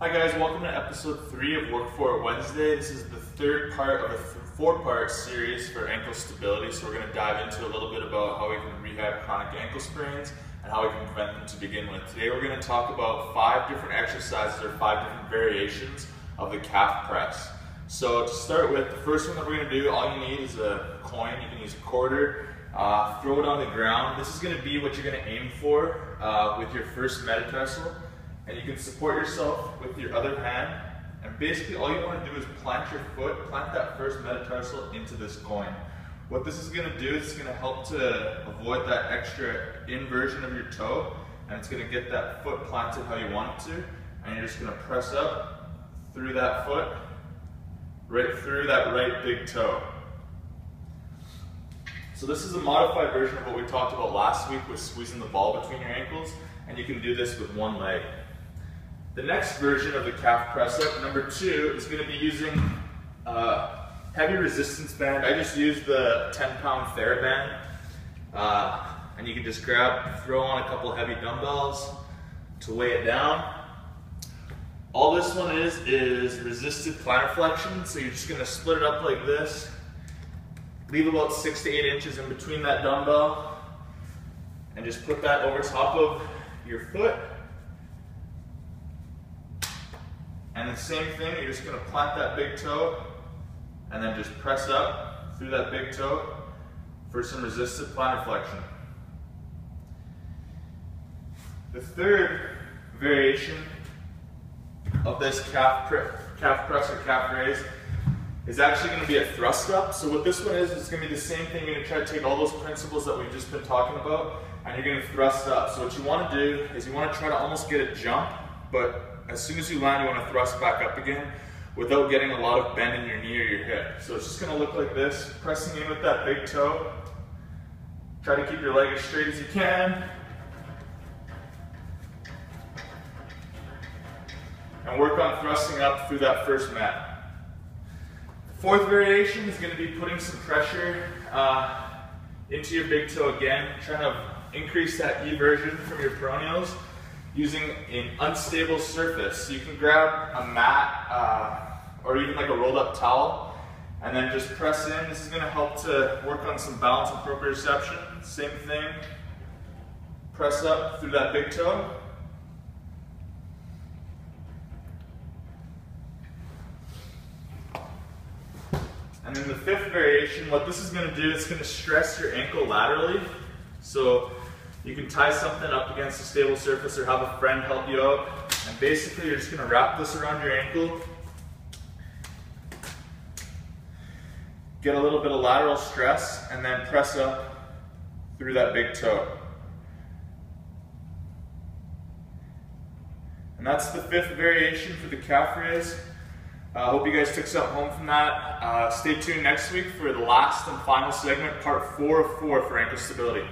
Hi guys, welcome to episode 3 of Work For It Wednesday. This is the third part of a four-part series for ankle stability. So we're going to dive into a little bit about how we can rehab chronic ankle sprains and how we can prevent them to begin with. Today we're going to talk about 5 different exercises or 5 different variations of the calf press. So to start with, the first one that we're going to do, all you need is a coin. You can use a quarter. Throw it on the ground. This is going to be what you're going to aim for with your first metatarsal. And you can support yourself with your other hand, and basically all you want to do is plant your foot, plant that first metatarsal into this coin. What this is going to do is it's going to help to avoid that extra inversion of your toe, and it's going to get that foot planted how you want it to, and you're just going to press up through that foot, right through that right big toe. So this is a modified version of what we talked about last week with squeezing the ball between your ankles, and you can do this with one leg. The next version of the calf press up, number 2, is going to be using a heavy resistance band. I just use the 10-pound TheraBand, and you can just throw on a couple heavy dumbbells to weigh it down. All this one is resisted plantar flexion, so you're just going to split it up like this, leave about 6 to 8 inches in between that dumbbell, and just put that over top of your foot. And the same thing, you're just going to plant that big toe and then just press up through that big toe for some resisted plantar flexion. The third variation of this calf press or calf raise is actually going to be a thrust up. So what this one is going to be the same thing. You're going to try to take all those principles that we've just been talking about and you're going to thrust up. So what you want to do is you want to try to almost get a jump, but as soon as you land, you want to thrust back up again without getting a lot of bend in your knee or your hip. So it's just going to look like this, pressing in with that big toe. Try to keep your leg as straight as you can. And work on thrusting up through that first mat. The fourth variation is going to be putting some pressure into your big toe again, trying to increase that eversion from your peroneals, using an unstable surface. So you can grab a mat or even like a rolled up towel and then just press in. This is going to help to work on some balance and proprioception. Same thing. Press up through that big toe. And then the fifth variation, what this is going to do is going to stress your ankle laterally. So you can tie something up against a stable surface or have a friend help you out. And basically you're just going to wrap this around your ankle. Get a little bit of lateral stress and then press up through that big toe. And that's the fifth variation for the calf raise. I hope you guys took something home from that. Stay tuned next week for the last and final segment, part 4 of 4 for ankle stability.